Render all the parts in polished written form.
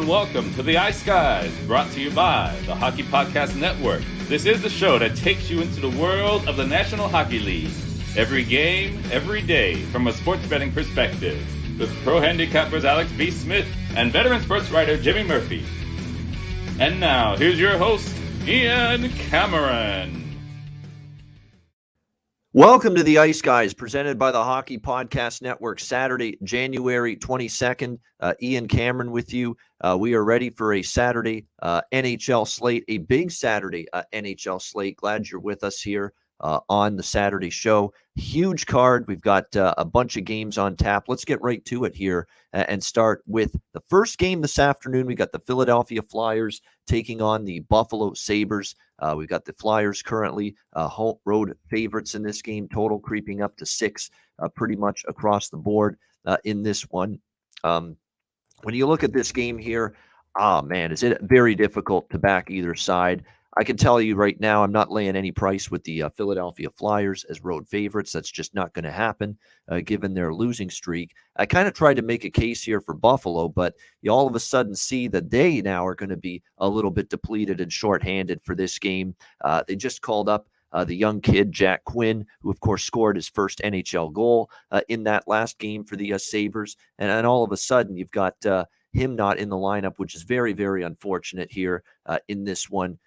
and welcome to the Ice Guys, brought to you by the Hockey Podcast Network. This is the show that takes you into the world of the National Hockey League. Every game, every day, from a sports betting perspective, with pro handicappers Alex B. Smith and veteran sports writer Jimmy Murphy. And now, here's your host, Ian Cameron. Welcome to the Ice Guys, presented by the Hockey Podcast Network, Saturday, January 22nd. Ian Cameron with you. We are ready for a Saturday NHL slate, a big Saturday NHL slate. Glad you're with us here on the Saturday show. Huge card. We've got a bunch of games on tap. Let's get right to it here and start with the first game this afternoon. We got the Philadelphia Flyers taking on the Buffalo Sabres. We've got the Flyers currently home road favorites in this game, total creeping up to 6 pretty much across the board in this one. When you look at this game here, man, is it very difficult to back either side. I can tell you right now, I'm not laying any price with the Philadelphia Flyers as road favorites. That's just not going to happen given their losing streak. I kind of tried to make a case here for Buffalo, but you all of a sudden see that they now are going to be a little bit depleted and shorthanded for this game. They just called up the young kid, Jack Quinn, who, of course, scored his first NHL goal in that last game for the Sabres. And all of a sudden, you've got him not in the lineup, which is very, very unfortunate here in this one.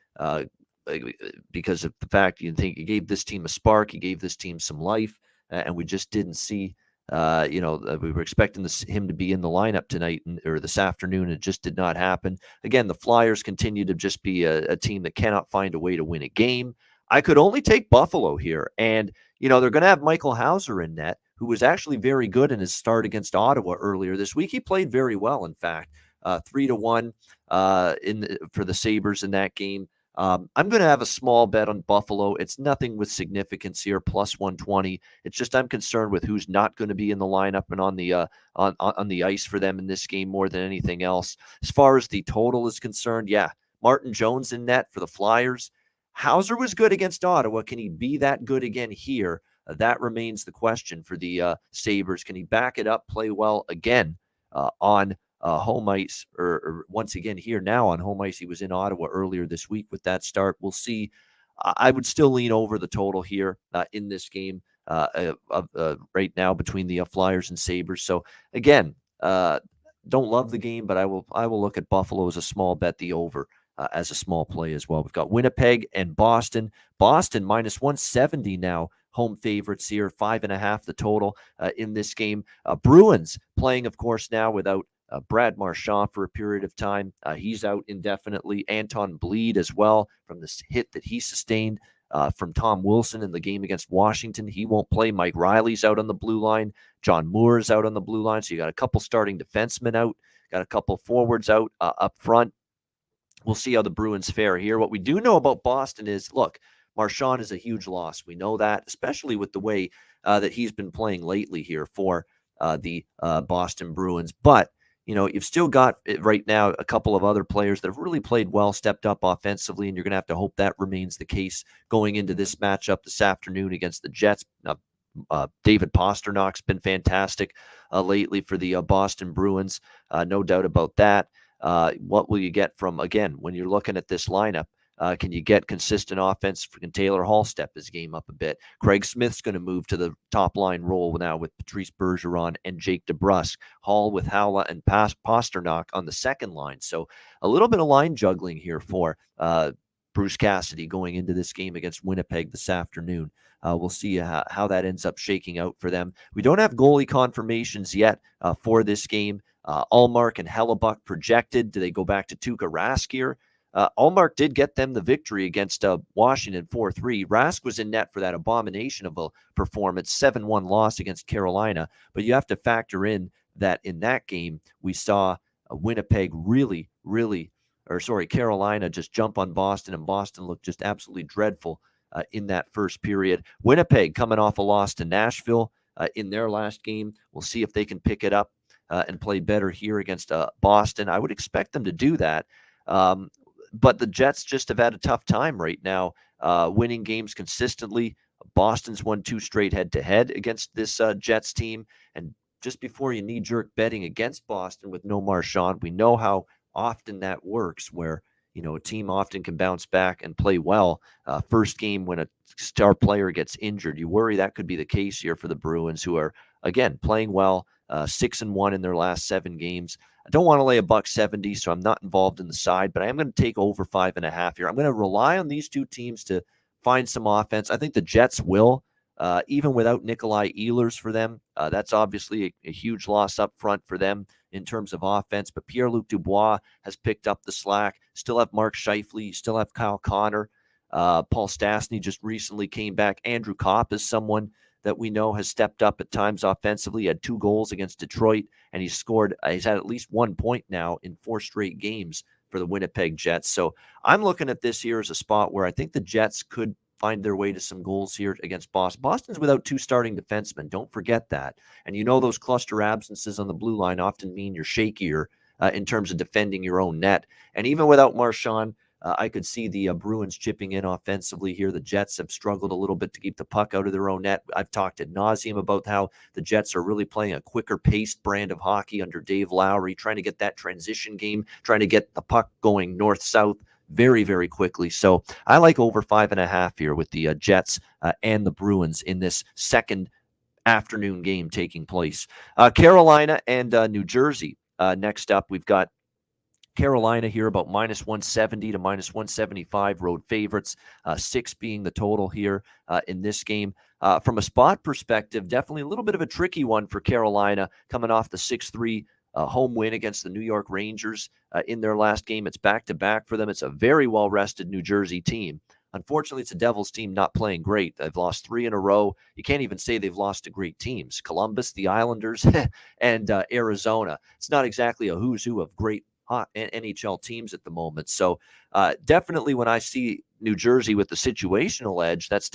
Because of the fact you think he gave this team a spark, he gave this team some life, and we just didn't see, we were expecting him to be in the lineup tonight or this afternoon. It just did not happen. Again, the Flyers continue to just be a team that cannot find a way to win a game. I could only take Buffalo here, and they're going to have Michael Hauser in net, who was actually very good in his start against Ottawa earlier this week. He played very well, in fact, 3-1 for the Sabres in that game. I'm going to have a small bet on Buffalo. It's nothing with significance here, plus 120. It's just I'm concerned with who's not going to be in the lineup and on the ice for them in this game more than anything else. As far as the total is concerned, yeah, Martin Jones in net for the Flyers. Hauser was good against Ottawa. Can he be that good again here? That remains the question for the Sabres. Can he back it up, play well again on home ice, or once again here now on home ice? He was in Ottawa earlier this week with that start. We'll see. I would still lean over the total here in this game right now between the Flyers and Sabres. So again, don't love the game, but I will look at Buffalo as a small bet, the over as a small play as well. We've got Winnipeg and Boston. Boston minus 170 now. Home favorites here, 5.5 the total in this game. Bruins playing, of course, now without Brad Marchand for a period of time. He's out indefinitely. Anton Bleed as well from this hit that he sustained from Tom Wilson in the game against Washington. He won't play. Mike Riley's out on the blue line. John Moore's out on the blue line. So you got a couple starting defensemen out. Got a couple forwards out up front. We'll see how the Bruins fare here. What we do know about Boston is, look, Marchand is a huge loss. We know that, especially with the way that he's been playing lately here for the Boston Bruins. But you've still got right now a couple of other players that have really played well, stepped up offensively, and you're going to have to hope that remains the case going into this matchup this afternoon against the Jets. David Pasternak's been fantastic lately for the Boston Bruins, no doubt about that. What will you get from, again, when you're looking at this lineup? Can you get consistent offense? Can Taylor Hall step his game up a bit? Craig Smith's going to move to the top line role now with Patrice Bergeron and Jake DeBrusk. Hall with Haula and Pasternak on the second line. So a little bit of line juggling here for Bruce Cassidy going into this game against Winnipeg this afternoon. We'll see how that ends up shaking out for them. We don't have goalie confirmations yet for this game. Ullmark and Hellebuck projected. Do they go back to Tuukka Rask here? Ullmark did get them the victory against Washington 4-3. Rask was in net for that abomination of a performance, 7-1 loss against Carolina. But you have to factor in that in that game, we saw Winnipeg Carolina just jump on Boston, and Boston looked just absolutely dreadful in that first period. Winnipeg coming off a loss to Nashville in their last game. We'll see if they can pick it up and play better here against Boston. I would expect them to do that. But the Jets just have had a tough time right now winning games consistently. Boston's won 2 straight head-to-head against this Jets team. And just before you knee-jerk betting against Boston with no Marchand, we know how often that works where, a team often can bounce back and play well. First game when a star player gets injured, you worry that could be the case here for the Bruins, who are, again, playing well, 6-1 in their last 7 games. I don't want to lay a $1.70, so I'm not involved in the side, but I am going to take over 5.5 here. I'm going to rely on these two teams to find some offense. I think the Jets will, even without Nikolai Ehlers for them. That's obviously a huge loss up front for them in terms of offense, but Pierre-Luc Dubois has picked up the slack. Still have Mark Scheifele, still have Kyle Connor. Paul Stastny just recently came back. Andrew Kopp is someone that we know has stepped up at times offensively. He had 2 goals against Detroit, and he's had at least 1 point now in 4 straight games for the Winnipeg Jets. So I'm looking at this here as a spot where I think the Jets could find their way to some goals here against Boston. Boston's without 2 starting defensemen. Don't forget that. And those cluster absences on the blue line often mean you're shakier in terms of defending your own net. And even without Marchand, I could see the Bruins chipping in offensively here. The Jets have struggled a little bit to keep the puck out of their own net. I've talked ad nauseum about how the Jets are really playing a quicker paced brand of hockey under Dave Lowry, trying to get that transition game, trying to get the puck going north-south very, very quickly. So I like over 5.5 here with the Jets and the Bruins in this second afternoon game taking place. Carolina and New Jersey. Next up, we've got Carolina here about -170 to -175 road favorites, 6 being the total here in this game. From a spot perspective, definitely a little bit of a tricky one for Carolina coming off the 6-3 home win against the New York Rangers in their last game. It's back-to-back for them. It's a very well-rested New Jersey team. Unfortunately, it's a Devils team not playing great. They've lost 3 in a row. You can't even say they've lost to great teams. Columbus, the Islanders, and Arizona. It's not exactly a who's who of great NHL teams at the moment. So definitely when I see New Jersey with the situational edge, that's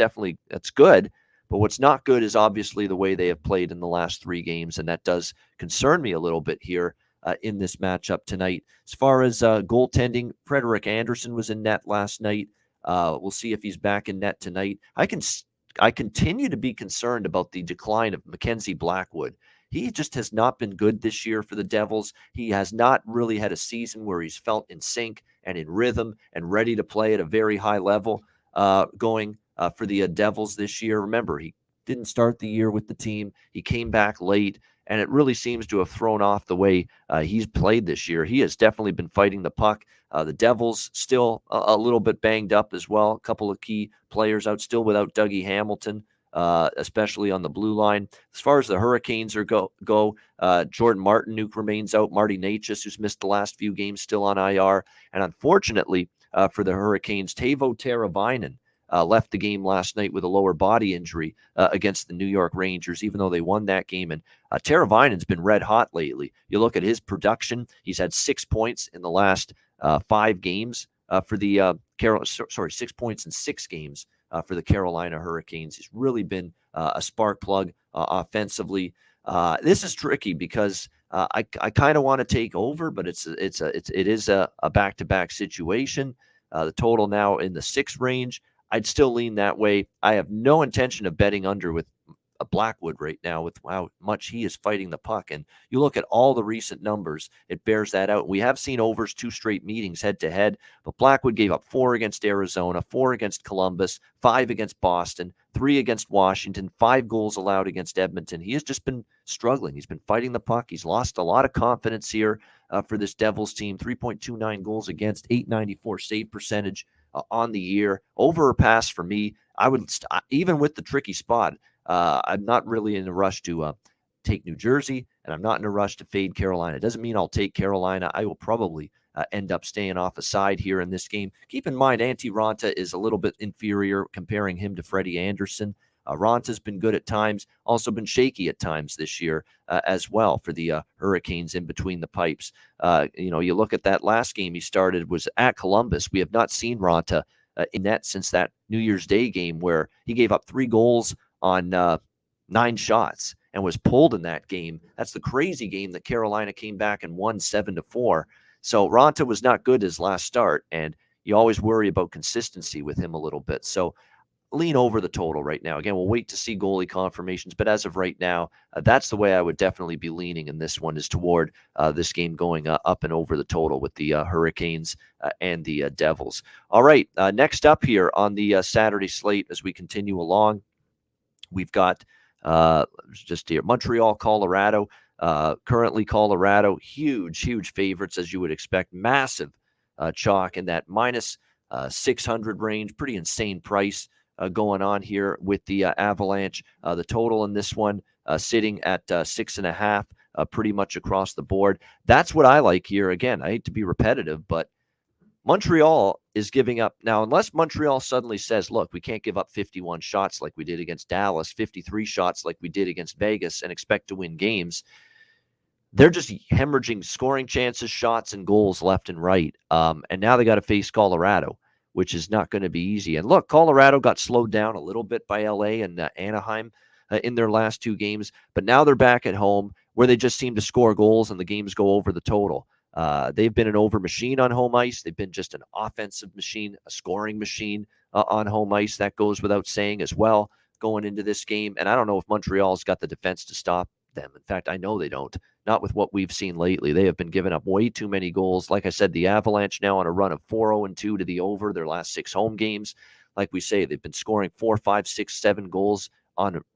good. But what's not good is obviously the way they have played in the last 3 games, and that does concern me a little bit here in this matchup tonight. As far as goaltending, Frederik Andersen was in net last night. We'll see if he's back in net tonight. I continue to be concerned about the decline of Mackenzie Blackwood. He just has not been good this year for the Devils. He has not really had a season where he's felt in sync and in rhythm and ready to play at a very high level going for the Devils this year. Remember, he didn't start the year with the team. He came back late, and it really seems to have thrown off the way he's played this year. He has definitely been fighting the puck. The Devils still a little bit banged up as well. A couple of key players out, still without Dougie Hamilton, especially on the blue line. As far as the Hurricanes go, Jordan Martinook remains out. Marty Necas, who's missed the last few games, still on IR. And unfortunately for the Hurricanes, Teuvo Teravainen left the game last night with a lower body injury against the New York Rangers, even though they won that game. And Teravainen's been red hot lately. You look at his production; he's had 6 points in the last 5 games for the 6 points in 6 games for the Carolina Hurricanes. He's really been a spark plug offensively. This is tricky because I kind of want to take over, but it is a back-to-back situation. The total now in the 6 range. I'd still lean that way. I have no intention of betting under with a Blackwood right now with how much he is fighting the puck. And you look at all the recent numbers, it bears that out. We have seen overs 2 straight meetings head-to-head, but Blackwood gave up 4 against Arizona, 4 against Columbus, 5 against Boston, 3 against Washington, 5 goals allowed against Edmonton. He has just been struggling. He's been fighting the puck. He's lost a lot of confidence here for this Devils team. 3.29 goals against, .894 save percentage on the year. Over or pass for me. I would, even with the tricky spot, I'm not really in a rush to take New Jersey, and I'm not in a rush to fade Carolina. It doesn't mean I'll take Carolina. I will probably end up staying off a side here in this game. Keep in mind, Antti Raanta is a little bit inferior comparing him to Freddie Andersen. Ranta's been good at times, also been shaky at times this year as well for the Hurricanes in between the pipes. You look at that last game he started was at Columbus. We have not seen Raanta in net since that New Year's Day game where he gave up 3 goals on 9 shots and was pulled in that game. That's the crazy game that Carolina came back and won 7-4. So Raanta was not good his last start, and you always worry about consistency with him a little bit. So lean over the total right now. Again, we'll wait to see goalie confirmations, but as of right now, that's the way I would definitely be leaning in this one, is toward this game going up and over the total with the Hurricanes and the Devils. All right, next up here on the Saturday slate as we continue along, we've got just here Montreal, Colorado. Currently, Colorado, huge favorites, as you would expect. Massive chalk in that minus 600 range. Pretty insane price going on here with the Avalanche. The total in this one sitting at 6.5, pretty much across the board. That's what I like here. Again, I hate to be repetitive, but Montreal is giving up now, unless Montreal suddenly says, look, we can't give up 51 shots like we did against Dallas, 53 shots like we did against Vegas, and expect to win games. They're just hemorrhaging scoring chances, shots, and goals left and right. And now they got to face Colorado, which is not going to be easy. And look, Colorado got slowed down a little bit by LA and Anaheim in their last two games, but now they're back at home where they just seem to score goals and the games go over the total. They've been an over machine on home ice. They've been just an offensive machine, a scoring machine on home ice. That goes without saying as well going into this game. And I don't know if Montreal's got the defense to stop them. In fact, I know they don't. Not with what we've seen lately. They have been giving up way too many goals. Like I said, the Avalanche now on a run of 4-0-2 to the over their last 6 home games. Like we say, they've been scoring 4, 5, 6, 7 goals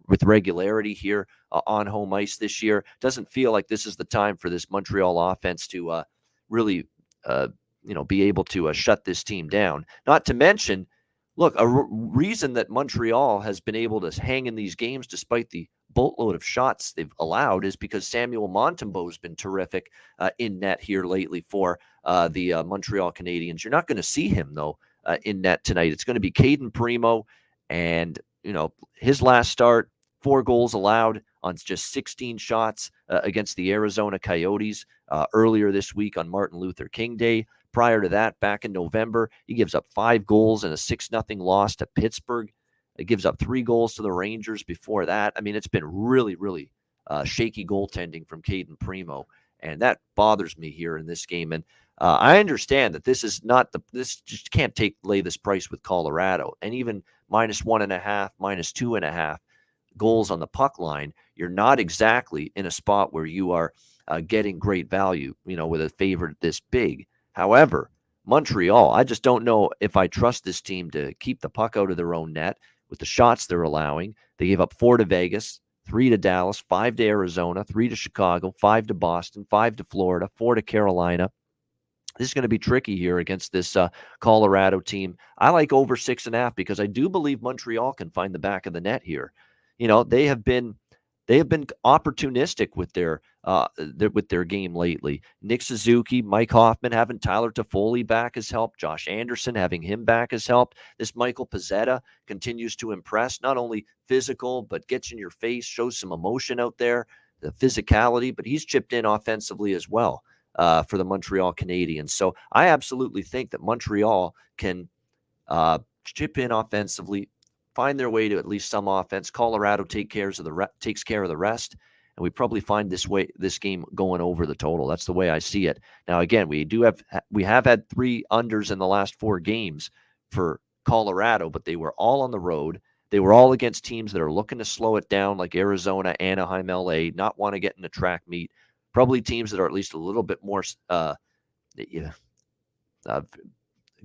with regularity here on home ice this year. Doesn't feel like this is the time for this Montreal offense to really be able to shut this team down. Not to mention, look, a reason that Montreal has been able to hang in these games despite the boatload of shots they've allowed is because Samuel Montembeault has been terrific in net here lately for the Montreal Canadiens. You're not going to see him, though, in net tonight. It's going to be Caden Primo, and his last start, 4 goals allowed on just 16 shots against the Arizona Coyotes earlier this week on Martin Luther King Day. Prior to that, back in November, he gives up 5 goals and a 6-0 loss to Pittsburgh. It gives up 3 goals to the Rangers before that. I mean, it's been really shaky goaltending from Caden Primo, and that bothers me here in this game. And I understand that this just can't lay this price with Colorado, and even minus 1.5, minus 2.5 goals on the puck line. You're not exactly in a spot where you are getting great value, with a favorite this big. However, Montreal, I just don't know if I trust this team to keep the puck out of their own net with the shots they're allowing. They gave up 4 to Vegas, 3 to Dallas, 5 to Arizona, 3 to Chicago, 5 to Boston, 5 to Florida, 4 to Carolina. This is going to be tricky here against this Colorado team. I like over 6.5 because I do believe Montreal can find the back of the net here. They have been opportunistic with their game lately. Nick Suzuki, Mike Hoffman having Tyler Toffoli back has helped. Josh Anderson having him back has helped. This Michael Pezzetta continues to impress, not only physical, but gets in your face, shows some emotion out there, the physicality, but he's chipped in offensively as well for the Montreal Canadiens. So I absolutely think that Montreal can chip in offensively, find their way to at least some offense. Colorado takes care of the rest, and we probably find this game going over the total. That's the way I see it. Now, again, we have had 3 unders in the last 4 games for Colorado, but they were all on the road. They were all against teams that are looking to slow it down, like Arizona, Anaheim, LA, not want to get in a track meet. Probably teams that are at least a little bit more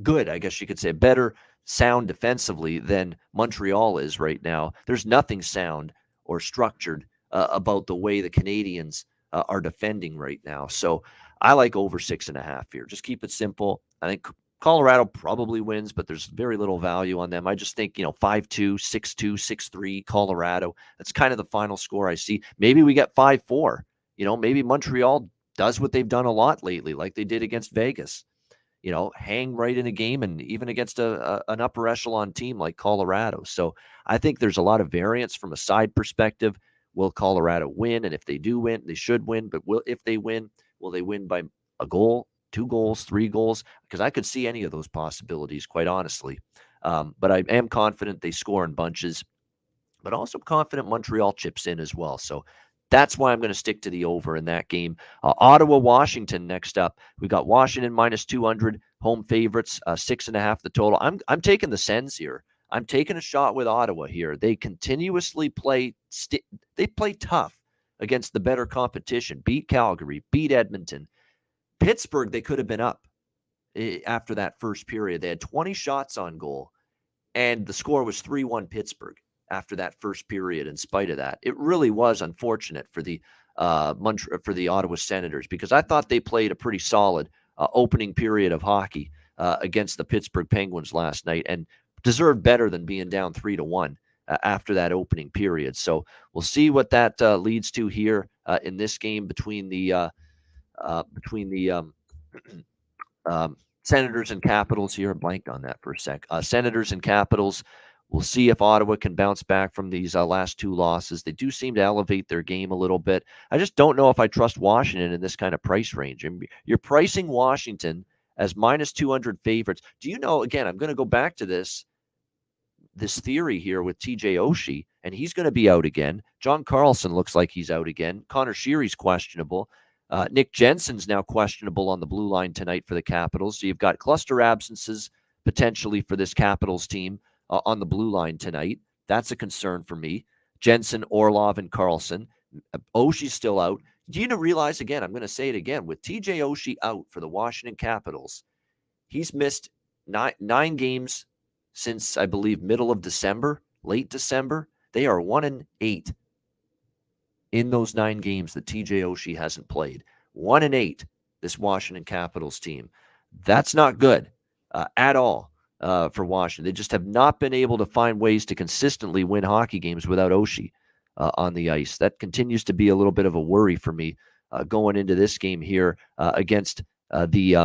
good, I guess you could say, better sound defensively than Montreal is right now. There's nothing sound or structured about the way the Canadiens are defending right now. So I like over 6.5 here. Just keep it simple. I think Colorado probably wins, but there's very little value on them. I just think, 5-2, 6-2, 6-3 Colorado. That's kind of the final score I see. Maybe we get 5-4. Maybe Montreal does what they've done a lot lately, like they did against Vegas. Hang right in a game, and even against an upper echelon team like Colorado. So I think there's a lot of variance from a side perspective. Will Colorado win? And if they do win, they should win. But if they win, will they win by a goal, 2 goals, 3 goals? Because I could see any of those possibilities, quite honestly. But I am confident they score in bunches, but also confident Montreal chips in as well. So that's why I'm going to stick to the over in that game. Ottawa, Washington next up. We got Washington minus 200 home favorites, 6.5 the total. I'm taking the Sens here. I'm taking a shot with Ottawa here. They continuously play they play tough against the better competition. Beat Calgary, beat Edmonton. Pittsburgh, they could have been up after that first period. They had 20 shots on goal, and the score was 3-1 Pittsburgh after that first period. In spite of that, it really was unfortunate for the Ottawa Senators, because I thought they played a pretty solid opening period of hockey against the Pittsburgh Penguins last night, and deserved better than being down 3-1 after that opening period. So we'll see what that leads to here in this game between the Senators and Capitals here. I blanked on that for a sec. Senators and Capitals. We'll see if Ottawa can bounce back from these last two losses. They do seem to elevate their game a little bit. I just don't know if I trust Washington in this kind of price range. And you're pricing Washington as minus 200 favorites. Do you know, again, I'm going to go back to this theory here with TJ Oshie, and he's going to be out again. John Carlson looks like he's out again. Connor Sheary's questionable. Nick Jensen's now questionable on the blue line tonight for the Capitals. So you've got cluster absences potentially for this Capitals team on the blue line tonight. That's a concern for me. Jensen, Orlov, and Carlson. Oshie's still out. Do you realize, again, I'm going to say it again, with TJ Oshie out for the Washington Capitals, he's missed nine games since, I believe, middle of December, late December. They are 1-8 in those 9 games that TJ Oshie hasn't played. 1-8, this Washington Capitals team. That's not good at all for Washington. They just have not been able to find ways to consistently win hockey games without Oshie on the ice. That continues to be a little bit of a worry for me going into this game here against the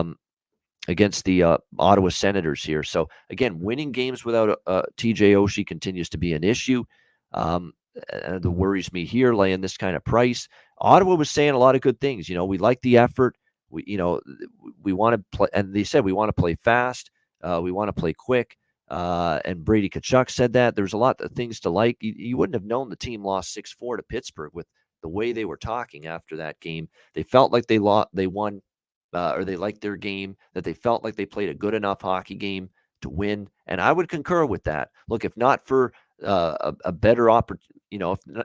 Ottawa Senators here. So again, winning games without TJ Oshie continues to be an issue. That worries me here, laying this kind of price. Ottawa was saying a lot of good things. We like the effort. We want to play, and they said we want to play fast. We want to play quick. And Brady Tkachuk said that. There's a lot of things to like. You wouldn't have known the team lost 6-4 to Pittsburgh with the way they were talking after that game. They felt like they won. Or they liked their game, that they felt like they played a good enough hockey game to win. And I would concur with that. Look, if not for a better opportunity,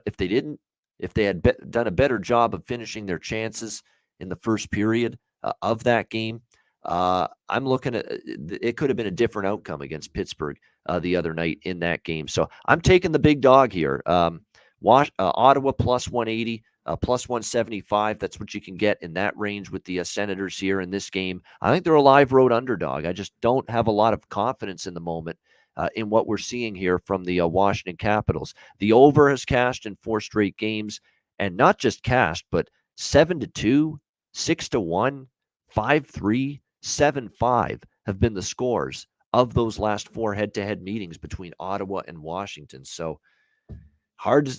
if they had done a better job of finishing their chances in the first period of that game, I'm looking at it could have been a different outcome against Pittsburgh the other night in that game. So I'm taking the big dog here. Ottawa plus 180. Plus 175, that's what you can get in that range with the Senators here in this game. I think they're a live road underdog. I just don't have a lot of confidence in the moment in what we're seeing here from the Washington Capitals. The over has cashed in 4 straight games, and not just cashed, but 7-2, 6-1, 5-3, 7-5 have been the scores of those last 4 head-to-head meetings between Ottawa and Washington. So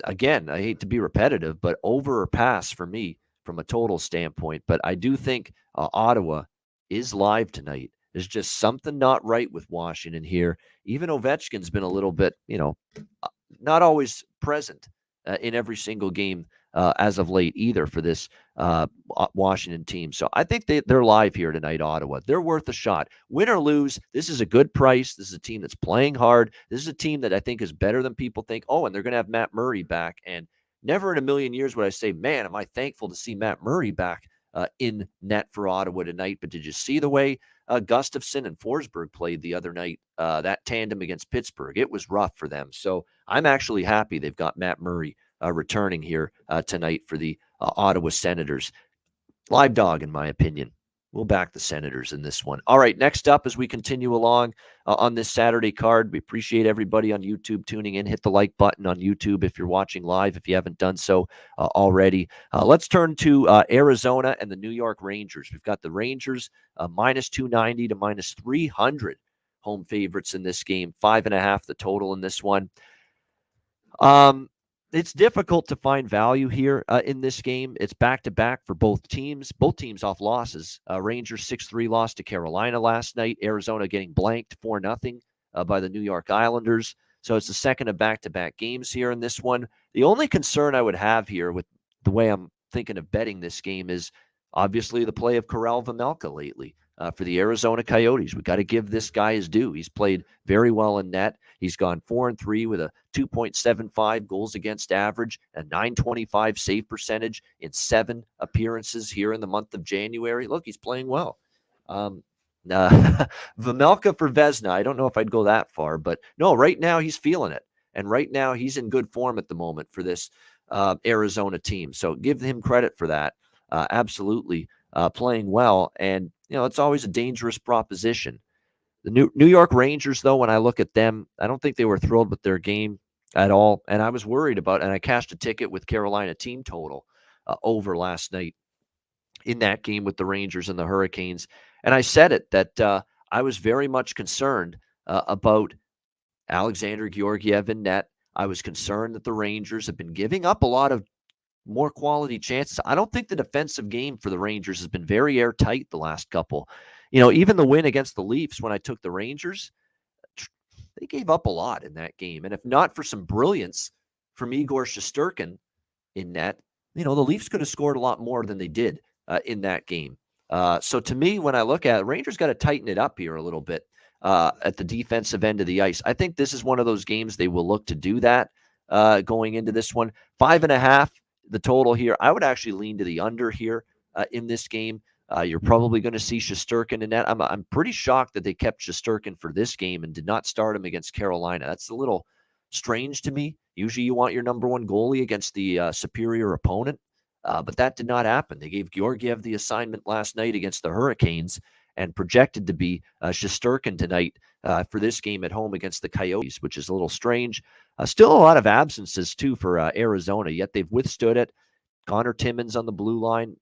again, I hate to be repetitive, but over or pass for me from a total standpoint. But I do think Ottawa is live tonight. There's just something not right with Washington here. Even Ovechkin's been a little bit, not always present in every single game as of late either for this Washington team. So I think they're live here tonight, Ottawa. They're worth a shot. Win or lose, this is a good price. This is a team that's playing hard. This is a team that I think is better than people think. Oh, and they're going to have Matt Murray back. And never in a million years would I say, man, am I thankful to see Matt Murray back in net for Ottawa tonight. But did you see the way Gustafsson and Forsberg played the other night, that tandem against Pittsburgh? It was rough for them. So I'm actually happy they've got Matt Murray returning here tonight for the Ottawa Senators. Live dog, in my opinion. We'll back the Senators in this one. All right, next up as we continue along on this Saturday card, we appreciate everybody on YouTube tuning in. Hit the like button on YouTube if you're watching live, if you haven't done so already. Let's turn to Arizona and the New York Rangers. We've got the Rangers minus 290 to minus 300 home favorites in this game. 5.5 the total in this one. It's difficult to find value here in this game. It's back-to-back for both teams. Both teams off losses. Rangers 6-3 loss to Carolina last night. Arizona getting blanked 4-0 by the New York Islanders. So it's the second of back-to-back games here in this one. The only concern I would have here with the way I'm thinking of betting this game is Obviously, the play of Karel Vejmelka lately for the Arizona Coyotes. We got to give this guy his due. He's played very well in net. He's gone 4-3 with a 2.75 goals against average, a 925 save percentage in 7 appearances here in the month of January. Look, he's playing well. Vejmelka for Vezina. I don't know if I'd go that far, but no, right now he's feeling it. And right now he's in good form at the moment for this Arizona team. So give him credit for that. Absolutely playing well. And, it's always a dangerous proposition. The New York Rangers, though, when I look at them, I don't think they were thrilled with their game at all. And I was worried about, and I cashed a ticket with Carolina team total over last night in that game with the Rangers and the Hurricanes. And I said it that I was very much concerned about Alexander Georgiev in net. I was concerned that the Rangers have been giving up a lot of more quality chances. I don't think the defensive game for the Rangers has been very airtight the last couple. Even the win against the Leafs when I took the Rangers, they gave up a lot in that game. And if not for some brilliance from Igor Shesterkin in net, the Leafs could have scored a lot more than they did in that game. So to me, when I look at it, Rangers got to tighten it up here a little bit at the defensive end of the ice. I think this is one of those games they will look to do that going into this one. 5.5, the total here. I would actually lean to the under here in this game. You're probably going to see Shesterkin in that. I'm pretty shocked that they kept Shesterkin for this game and did not start him against Carolina. That's a little strange to me. Usually you want your number one goalie against the superior opponent, but that did not happen. They gave Georgiev the assignment last night against the Hurricanes and projected to be Shesterkin tonight for this game at home against the Coyotes, which is a little strange. Still a lot of absences, too, for Arizona, yet they've withstood it. Connor Timmins on the blue line,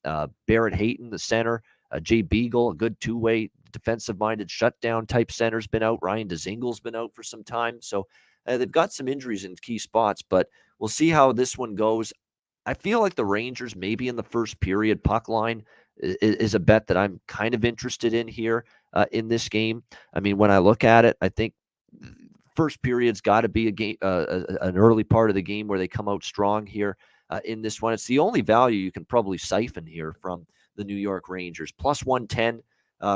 Barrett Hayton, the center, Jay Beagle, a good two-way defensive-minded shutdown-type center's been out. Ryan Dzingel's been out for some time. So they've got some injuries in key spots, but we'll see how this one goes. I feel like the Rangers, maybe in the first period, puck line is a bet that I'm kind of interested in here in this game. I mean, when I look at it, I think first period's got to be a game, an early part of the game where they come out strong here in this one. It's the only value you can probably siphon here from the New York Rangers. Plus 110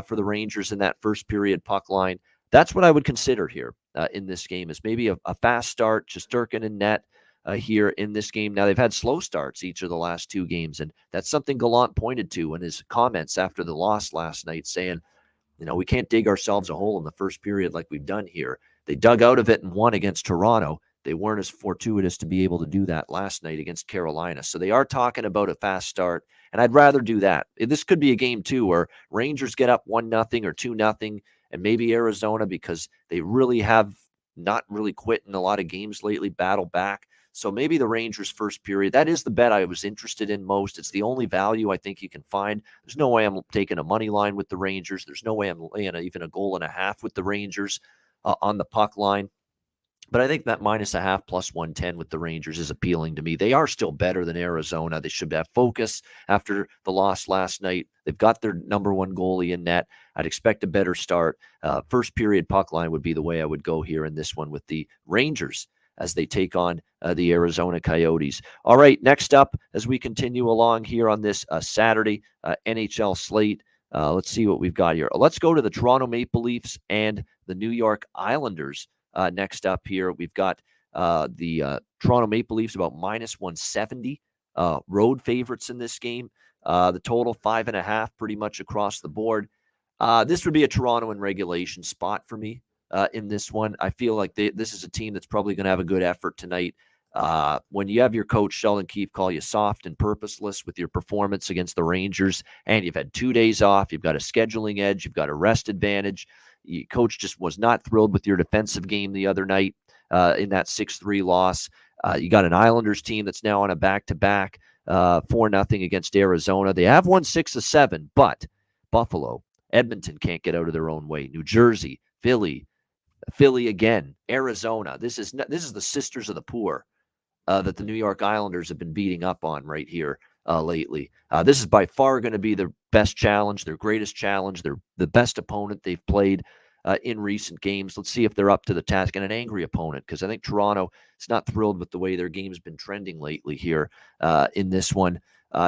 for the Rangers in that first period puck line. That's what I would consider here in this game, is maybe a fast start, Shesterkin in net here in this game. Now, they've had slow starts each of the last 2 games, and that's something Gallant pointed to in his comments after the loss last night, saying, we can't dig ourselves a hole in the first period like we've done here. They dug out of it and won against Toronto. They weren't as fortuitous to be able to do that last night against Carolina. So they are talking about a fast start, and I'd rather do that. This could be a game, too, where Rangers get up 1-0 or 2-0, and maybe Arizona, because they really have not really quit in a lot of games lately, battle back. So maybe the Rangers first period. That is the bet I was interested in most. It's the only value I think you can find. There's no way I'm taking a money line with the Rangers. There's no way I'm laying even a goal and a half with the Rangers on the puck line. But I think that -0.5 plus 110 with the Rangers is appealing to me. They are still better than Arizona. They should have focus after the loss last night. They've got their number one goalie in net. I'd expect a better start. First period puck line would be the way I would go here in this one with the Rangers as they take on the Arizona Coyotes. All right, next up, as we continue along here on this Saturday NHL slate, let's see what we've got here. Let's go to the Toronto Maple Leafs and the New York Islanders. Next up here, we've got the Toronto Maple Leafs about -170 road favorites in this game. The total 5.5 pretty much across the board. This would be a Toronto in regulation spot for me in this one. I feel like this is a team that's probably going to have a good effort tonight. When you have your coach, Sheldon Keefe, call you soft and purposeless with your performance against the Rangers, and you've had 2 days off, you've got a scheduling edge, you've got a rest advantage. Your coach just was not thrilled with your defensive game the other night in that 6-3 loss. You got an Islanders team that's now on a back-to-back 4-0 against Arizona. They have won 6 of 7, but Buffalo, Edmonton can't get out of their own way. New Jersey, Philly again, Arizona. This is the sisters of the poor that the New York Islanders have been beating up on right here lately. This is by far going to be their best challenge, their greatest challenge. They're the best opponent they've played in recent games. Let's see if they're up to the task, and an angry opponent, because I think Toronto is not thrilled with the way their game's been trending lately here in this one.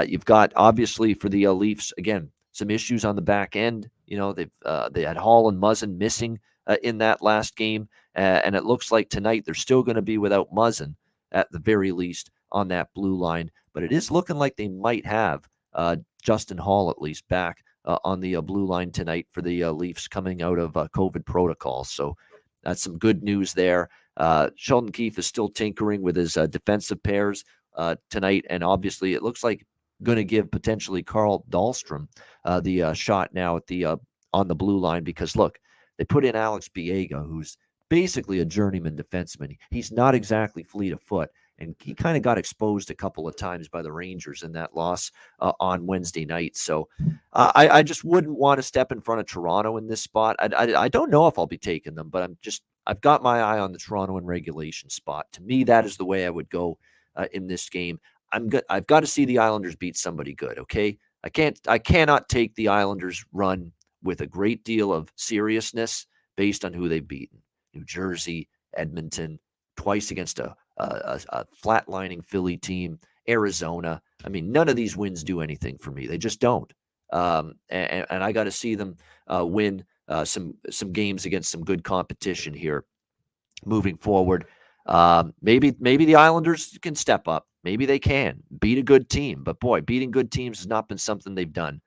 You've got, obviously, for the Leafs, again, some issues on the back end. They had Hall and Muzzin missing in that last game, and it looks like tonight they're still going to be without Muzzin at the very least on that blue line. But it is looking like they might have Justin Hall at least back on the blue line tonight for the Leafs coming out of COVID protocols. So that's some good news there. Sheldon Keefe is still tinkering with his defensive pairs tonight, and obviously it looks like going to give potentially Carl Dahlstrom the shot now at the on the blue line, because look, they put in Alex Biega, who's basically a journeyman defenseman. He's not exactly fleet of foot, and he kind of got exposed a couple of times by the Rangers in that loss on Wednesday night. So I just wouldn't want to step in front of Toronto in this spot. I don't know if I'll be taking them, but I've got my eye on the Toronto in regulation spot. To me, that is the way I would go in this game. I've got to see the Islanders beat somebody good. Okay, I cannot take the Islanders run with a great deal of seriousness based on who they've beaten. New Jersey, Edmonton, twice against a flatlining Philly team, Arizona. I mean, none of these wins do anything for me. They just don't. And I got to see them win some games against some good competition here moving forward. Maybe the Islanders can step up. Maybe they can beat a good team. But boy, beating good teams has not been something they've done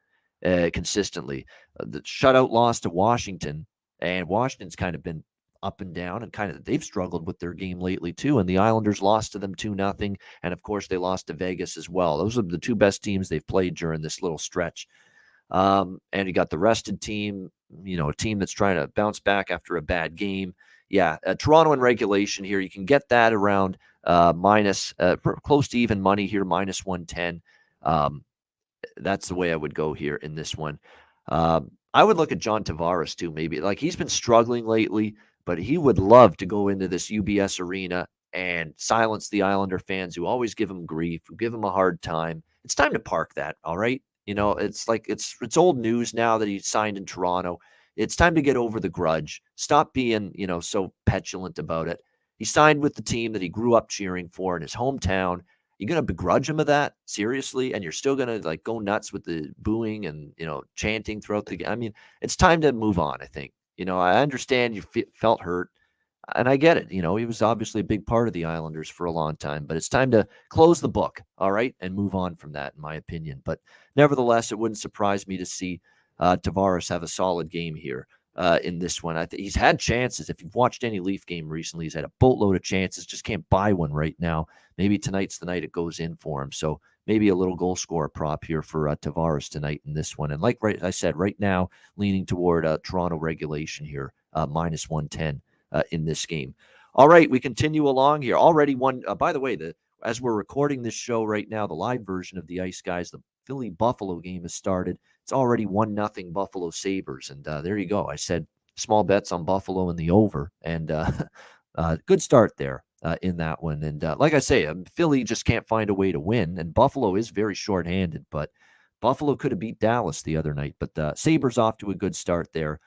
consistently. The shutout loss to Washington, and Washington's kind of been up and down, and they've struggled with their game lately too. And the Islanders lost to them 2-0, and of course they lost to Vegas as well. Those are the two best teams they've played during this little stretch. And you got the rested team, a team that's trying to bounce back after a bad game. Yeah, Toronto in regulation here, you can get that around minus close to even money here, minus 110. That's the way I would go here in this one. I would look at John Tavares too, maybe. Like, he's been struggling lately, but he would love to go into this UBS arena and silence the Islander fans who always give him grief, who give him a hard time. It's time to park that, all right? It's like it's old news now that he signed in Toronto. It's time to get over the grudge. Stop being, so petulant about it. He signed with the team that he grew up cheering for in his hometown. You're going to begrudge him of that? Seriously? And you're still going to go nuts with the booing and, chanting throughout the game? I mean, it's time to move on, I think. I understand you felt hurt, and I get it. He was obviously a big part of the Islanders for a long time, but it's time to close the book, all right, and move on from that, in my opinion. But nevertheless, it wouldn't surprise me to see Tavares have a solid game here in this one. He's had chances. If you've watched any Leaf game recently, he's had a boatload of chances, just can't buy one right now. Maybe tonight's the night it goes in for him. So maybe a little goal scorer prop here for Tavares tonight in this one. And like I said, right now, leaning toward Toronto regulation here, minus 110 in this game. All right, we continue along here. Already one, by the way, as we're recording this show right now, the live version of the Ice Guys, the Philly-Buffalo game has started. It's already 1-0 Buffalo Sabres. And there you go. I said small bets on Buffalo and the over. And good start there in that one. And like I say, Philly just can't find a way to win. And Buffalo is very shorthanded. But Buffalo could have beat Dallas the other night. But Sabres off to a good start there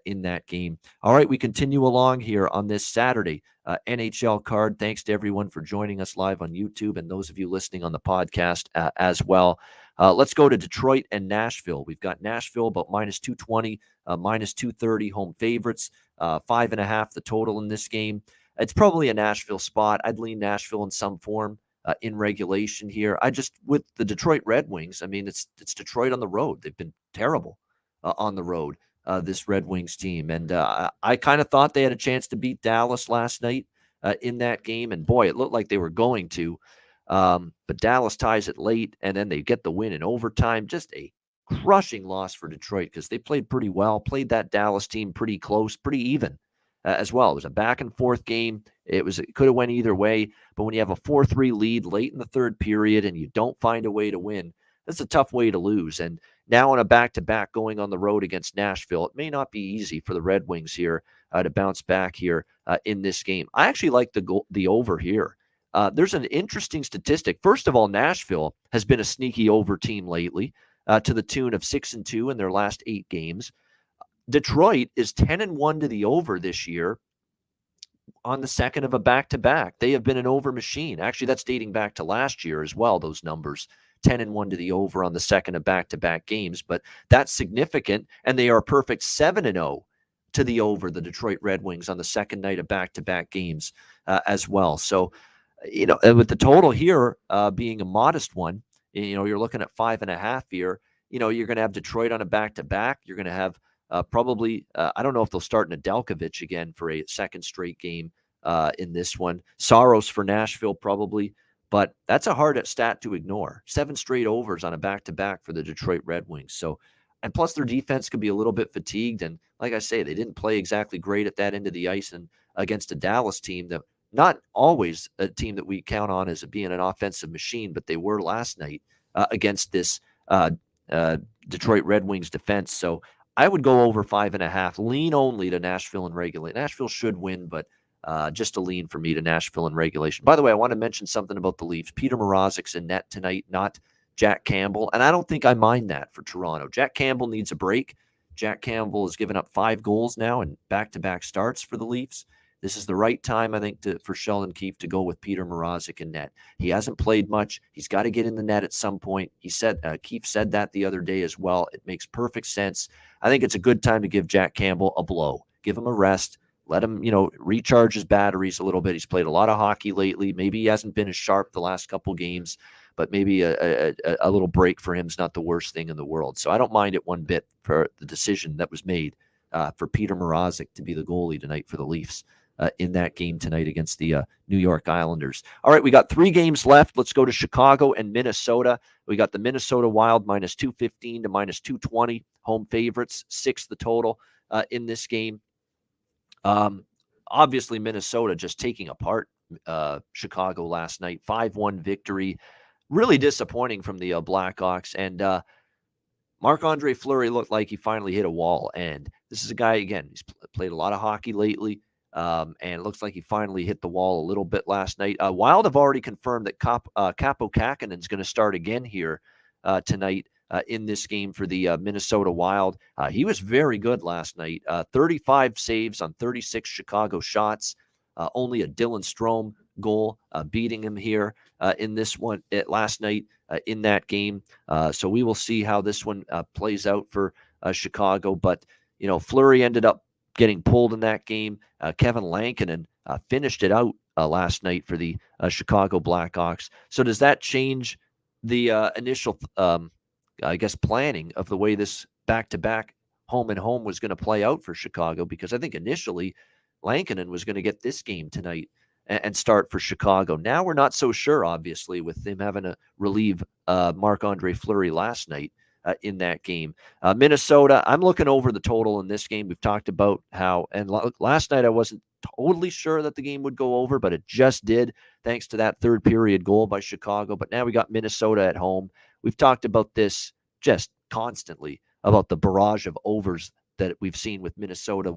in that game. All right, we continue along here on this Saturday NHL card. Thanks to everyone for joining us live on YouTube and those of you listening on the podcast as well. Let's go to Detroit and Nashville. We've got Nashville about minus 220, minus 230 home favorites, 5.5 the total in this game. It's probably a Nashville spot. I'd lean Nashville in some form in regulation here. With the Detroit Red Wings, I mean, it's Detroit on the road. They've been terrible on the road, this Red Wings team. And I kind of thought they had a chance to beat Dallas last night in that game. And boy, it looked like they were going to. But Dallas ties it late, and then they get the win in overtime. Just a crushing loss for Detroit because they played pretty well, played that Dallas team pretty close, pretty even as well. It was a back-and-forth game. It could have went either way, but when you have a 4-3 lead late in the third period and you don't find a way to win, that's a tough way to lose. And now on a back-to-back going on the road against Nashville, it may not be easy for the Red Wings here to bounce back here in this game. I actually like the over here. There's an interesting statistic. First of all, Nashville has been a sneaky over team lately to the tune of 6-2 in their last 8 games. Detroit is 10-1 to the over this year on the second of a back-to-back. They have been an over machine. Actually, that's dating back to last year as well, those numbers. 10-1 to the over on the second of back-to-back games, but that's significant, and they are a perfect 7-0 to the over, the Detroit Red Wings, on the second night of back-to-back games as well. So, with the total here being a modest one, you're looking at 5.5 here. You're going to have Detroit on a back-to-back. You're going to have probably, I don't know if they'll start Nedeljkovic again for a second straight game in this one. Saros for Nashville probably, but that's a hard stat to ignore. 7 straight overs on a back-to-back for the Detroit Red Wings. So, and plus their defense could be a little bit fatigued. And like I say, they didn't play exactly great at that end of the ice and against a Dallas team that not always a team that we count on as being an offensive machine, but they were last night against this Detroit Red Wings defense. So I would go over 5.5, lean only to Nashville in regulation. Nashville should win, but just a lean for me to Nashville in regulation. By the way, I want to mention something about the Leafs. Peter Mrazek's in net tonight, not Jack Campbell, and I don't think I mind that for Toronto. Jack Campbell needs a break. Jack Campbell has given up 5 goals now in back-to-back starts for the Leafs. This is the right time, I think, for Sheldon Keefe to go with Peter Mrazek in net. He hasn't played much. He's got to get in the net at some point. Keefe said that the other day as well. It makes perfect sense. I think it's a good time to give Jack Campbell a blow. Give him a rest. Let him, recharge his batteries a little bit. He's played a lot of hockey lately. Maybe he hasn't been as sharp the last couple games, but maybe a little break for him is not the worst thing in the world. So I don't mind it one bit for the decision that was made for Peter Mrazek to be the goalie tonight for the Leafs in that game tonight against the New York Islanders. All right, we got 3 games left. Let's go to Chicago and Minnesota. We got the Minnesota Wild minus 215 to minus 220. Home favorites, 6 the total in this game. Obviously, Minnesota just taking apart Chicago last night. 5-1 victory. Really disappointing from the Blackhawks. And Marc-Andre Fleury looked like he finally hit a wall. And this is a guy, again, he's played a lot of hockey lately. And it looks like he finally hit the wall a little bit last night. Wild have already confirmed that Kaapo Kähkönen is going to start again here tonight in this game for the Minnesota Wild. He was very good last night. 35 saves on 36 Chicago shots. Only a Dylan Strome goal beating him here in this one last night in that game. So we will see how this one plays out for Chicago. But, Fleury ended up getting pulled in that game. Kevin Lankinen finished it out last night for the Chicago Blackhawks. So does that change the initial, planning of the way this back-to-back home and home was going to play out for Chicago? Because I think initially Lankinen was going to get this game tonight and start for Chicago. Now we're not so sure, obviously, with him having to relieve Marc-Andre Fleury last night in that game. Minnesota, I'm looking over the total in this game. We've talked about how, and last night I wasn't totally sure that the game would go over, but it just did thanks to that third period goal by Chicago. But now we got Minnesota at home. We've talked about this just constantly, about the barrage of overs that we've seen with Minnesota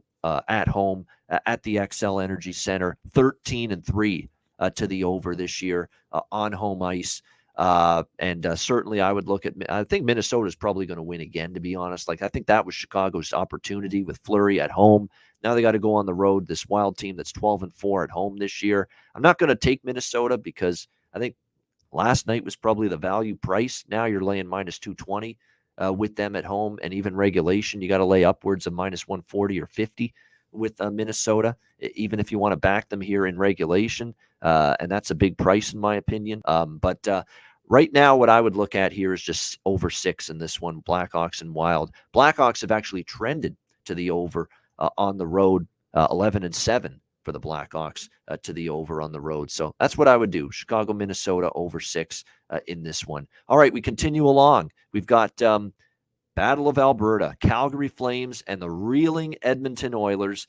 at home at the XL Energy Center. 13-3 to the over this year on home ice. And certainly I would look at, I think Minnesota is probably going to win again, to be honest. I think that was Chicago's opportunity with Fleury at home. Now they got to go on the road, this Wild team that's 12-4 at home this year. I'm not going to take Minnesota because I think last night was probably the value price. Now you're laying minus 220 with them at home, and even regulation, you got to lay upwards of minus 140 or 50 with Minnesota, even if you want to back them here in regulation. And that's a big price in my opinion. But right now, what I would look at here is just over 6 in this one, Blackhawks and Wild. Blackhawks have actually trended to the over on the road, 11-7 for the Blackhawks to the over on the road. So that's what I would do. Chicago, Minnesota over 6 in this one. All right, we continue along. We've got Battle of Alberta, Calgary Flames and the reeling Edmonton Oilers.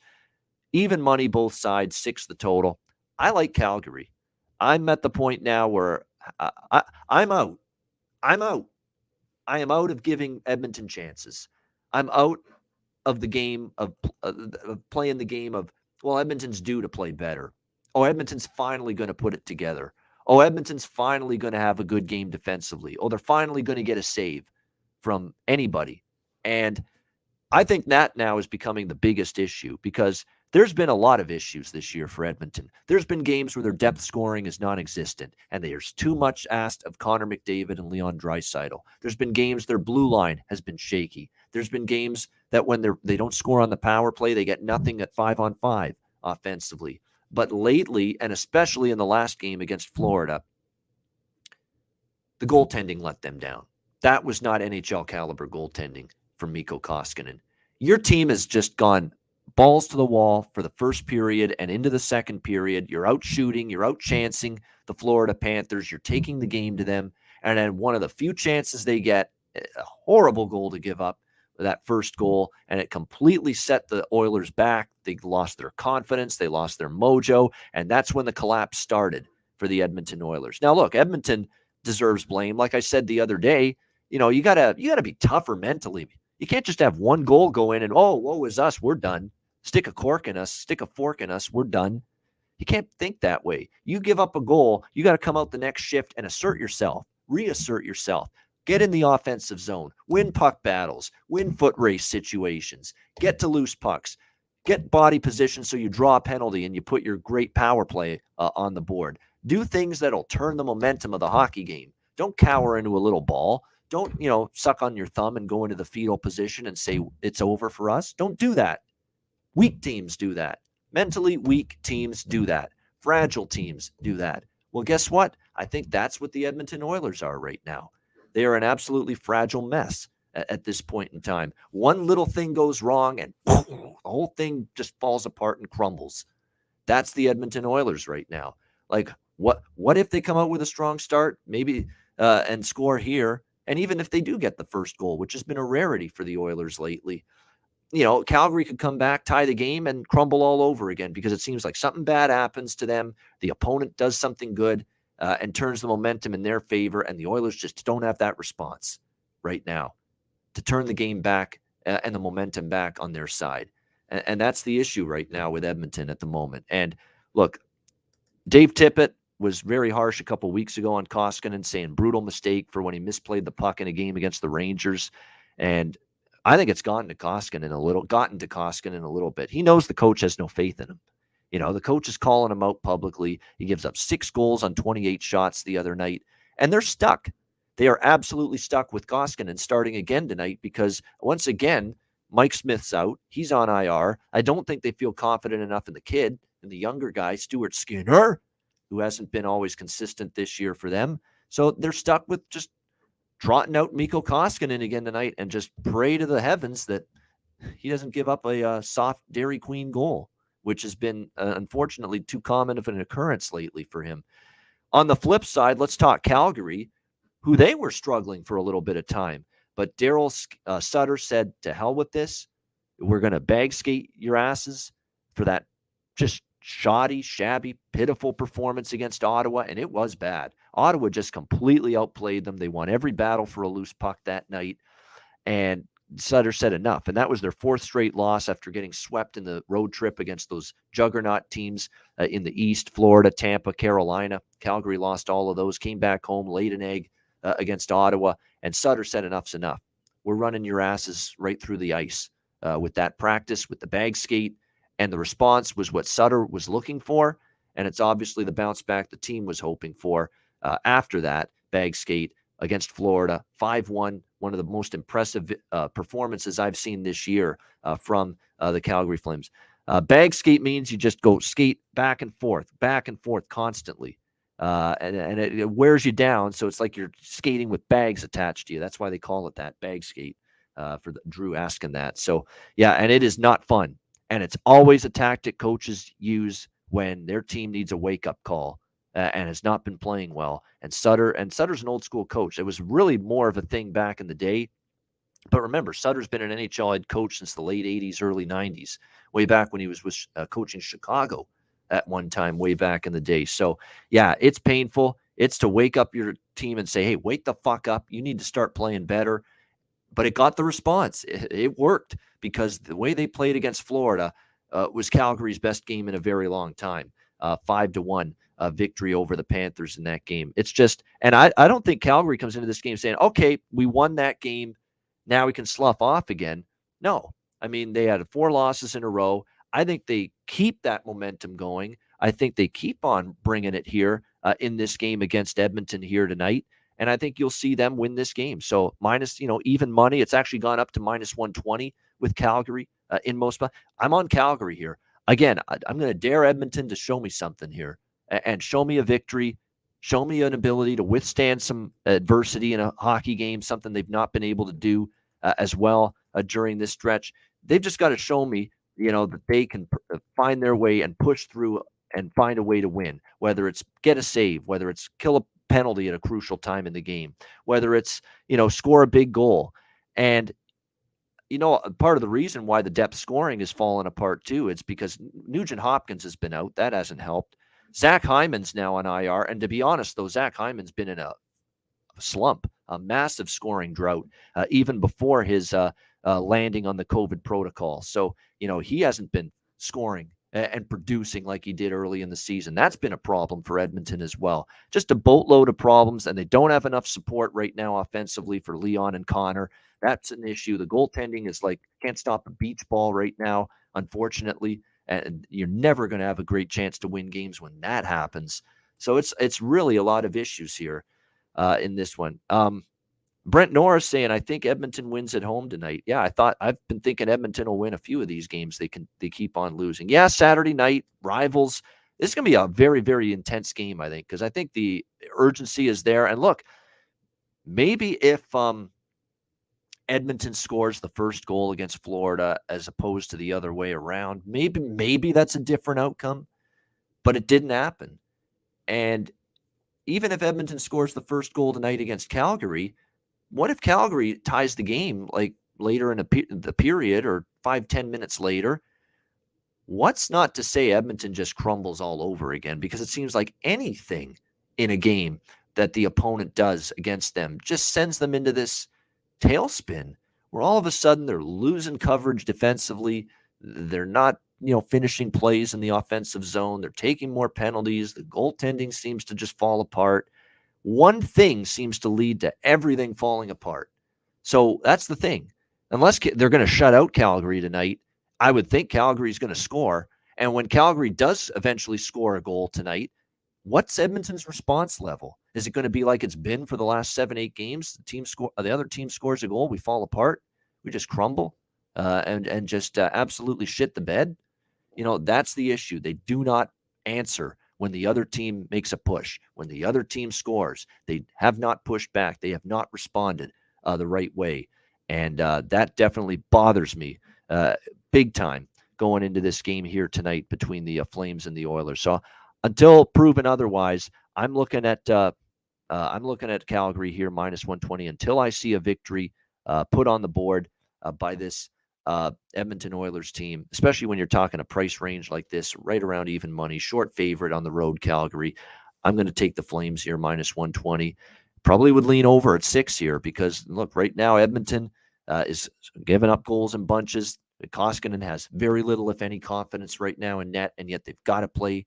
Even money both sides, 6 the total. I like Calgary. I'm at the point now where I'm out. I'm out. I am out of giving Edmonton chances. I'm out of the game of playing the game of, well, Edmonton's due to play better. Oh, Edmonton's finally going to put it together. Oh, Edmonton's finally going to have a good game defensively. Oh, they're finally going to get a save from anybody. And I think that now is becoming the biggest issue because there's been a lot of issues this year for Edmonton. There's been games where their depth scoring is non-existent, and there's too much asked of Connor McDavid and Leon Draisaitl. There's been games their blue line has been shaky. There's been games that when they don't score on the power play, they get nothing at 5-on-5 offensively. But lately, and especially in the last game against Florida, the goaltending let them down. That was not NHL caliber goaltending from Mikko Koskinen. Your team has just gone balls to the wall for the first period and into the second period. You're out shooting, you're out chancing the Florida Panthers. You're taking the game to them. And then one of the few chances they get, a horrible goal to give up, that first goal, and it completely set the Oilers back. They lost their confidence. They lost their mojo. And that's when the collapse started for the Edmonton Oilers. Now, look, Edmonton deserves blame. Like I said the other day, you gotta be tougher mentally. You can't just have one goal go in and, oh, woe is us, we're done. Stick a fork in us, we're done. You can't think that way. You give up a goal, you got to come out the next shift and assert yourself, reassert yourself. Get in the offensive zone, win puck battles, win foot race situations, get to loose pucks, get body position so you draw a penalty and you put your great power play on the board. Do things that'll turn the momentum of the hockey game. Don't cower into a little ball. Don't, suck on your thumb and go into the fetal position and say it's over for us. Don't do that. Weak teams do that. Mentally weak teams do that. Fragile teams do that. Well, guess what? I think that's what the Edmonton Oilers are right now. They are an absolutely fragile mess at this point in time. One little thing goes wrong and the whole thing just falls apart and crumbles. That's the Edmonton Oilers right now. Like, what if they come out with a strong start, maybe, and score here? And even if they do get the first goal, which has been a rarity for the Oilers lately, Calgary could come back, tie the game, and crumble all over again because it seems like something bad happens to them. The opponent does something good and turns the momentum in their favor, and the Oilers just don't have that response right now to turn the game back and the momentum back on their side. And that's the issue right now with Edmonton at the moment. And look, Dave Tippett was very harsh a couple weeks ago on Koskinen, saying brutal mistake for when he misplayed the puck in a game against the Rangers. And I think it's gotten to Koskinen a little bit. He knows the coach has no faith in him. The coach is calling him out publicly. He gives up 6 goals on 28 shots the other night, and they're stuck. They are absolutely stuck with Koskinen starting again tonight because, once again, Mike Smith's out. He's on IR. I don't think they feel confident enough in the kid and the younger guy, Stuart Skinner, who hasn't been always consistent this year for them. So they're stuck with just trotting out Mikko Koskinen again tonight and just pray to the heavens that he doesn't give up a soft Dairy Queen goal, which has been, unfortunately, too common of an occurrence lately for him. On the flip side, let's talk Calgary, who they were struggling for a little bit of time. But Daryl Sutter said, to hell with this. We're going to bag skate your asses for that just shoddy, shabby, pitiful performance against Ottawa, and it was bad. Ottawa just completely outplayed them. They won every battle for a loose puck that night, and Sutter said enough, and that was their 4th straight loss after getting swept in the road trip against those juggernaut teams in the East, Florida, Tampa, Carolina. Calgary lost all of those, came back home, laid an egg against Ottawa, and Sutter said enough's enough. We're running your asses right through the ice with that practice, with the bag skate. And the response was what Sutter was looking for, and it's obviously the bounce back the team was hoping for after that bag skate against Florida, 5-1, one of the most impressive performances I've seen this year from the Calgary Flames. Bag skate means you just go skate back and forth constantly, and it wears you down, so it's like you're skating with bags attached to you. That's why they call it that, bag skate, for Drew asking that. So, yeah, and it is not fun. And it's always a tactic coaches use when their team needs a wake-up call and has not been playing well. And Sutter's an old-school coach. It was really more of a thing back in the day. But remember, Sutter's been an NHL head coach since the late 80s, early 90s, way back when he was coaching Chicago at one time, way back in the day. So, yeah, it's painful. It's to wake up your team and say, hey, wake the fuck up. You need to start playing better. But it got the response. It worked because the way they played against Florida was Calgary's best game in a very long time. 5-1 victory over the Panthers in that game. It's just, and I don't think Calgary comes into this game saying, okay, we won that game. Now we can slough off again. No, I mean, they had 4 losses in a row. I think they keep that momentum going. I think they keep on bringing it here in this game against Edmonton here tonight. And I think you'll see them win this game. So minus, even money. It's actually gone up to minus 120 with Calgary in most. I'm on Calgary here. Again, I'm going to dare Edmonton to show me something here and show me a victory, show me an ability to withstand some adversity in a hockey game, something they've not been able to do as well during this stretch. They've just got to show me, that they can find their way and push through and find a way to win, whether it's get a save, whether it's kill a penalty at a crucial time in the game, whether it's, score a big goal. And, part of the reason why the depth scoring has fallen apart too, it's because Nugent Hopkins has been out. That hasn't helped. Zach Hyman's now on IR. And to be honest, though, Zach Hyman's been in a slump, a massive scoring drought, even before his landing on the COVID protocol. So, he hasn't been scoring and producing like he did early in the season. That's been a problem for Edmonton as well. Just a boatload of problems, and they don't have enough support right now offensively for Leon and Connor. That's an issue. The goaltending is like, can't stop a beach ball right now, unfortunately. And you're never going to have a great chance to win games when that happens. So it's really a lot of issues here in this one. Brent Norris saying, I think Edmonton wins at home tonight. Yeah, I've been thinking Edmonton will win a few of these games. They keep on losing. Yeah, Saturday night, rivals. This is going to be a very, very intense game, I think, because I think the urgency is there. And look, maybe if Edmonton scores the first goal against Florida as opposed to the other way around, maybe that's a different outcome, but it didn't happen. And even if Edmonton scores the first goal tonight against Calgary, what if Calgary ties the game like later in the period or 5-10 minutes later? What's not to say Edmonton just crumbles all over again? Because it seems like anything in a game that the opponent does against them just sends them into this tailspin where all of a sudden they're losing coverage defensively. They're not, finishing plays in the offensive zone. They're taking more penalties. The goaltending seems to just fall apart. One thing seems to lead to everything falling apart. So that's the thing. Unless they're going to shut out Calgary tonight, I would think Calgary's going to score. And when Calgary does eventually score a goal tonight, what's Edmonton's response level? Is it going to be like it's been for the last 7-8 games? The other team scores a goal, we fall apart, we just crumble, and just absolutely shit the bed. That's the issue. They do not answer when the other team makes a push. When the other team scores, they have not pushed back. They have not responded the right way. And that definitely bothers me big time going into this game here tonight between the Flames and the Oilers. So until proven otherwise, I'm looking at Calgary here minus 120 until I see a victory put on the board by this Edmonton Oilers team, especially when you're talking a price range like this, right around even money, short favorite on the road, Calgary. I'm going to take the Flames here minus 120. Probably would lean over at 6 here because, look, right now Edmonton is giving up goals in bunches. Koskinen has very little, if any, confidence right now in net, and yet they've got to play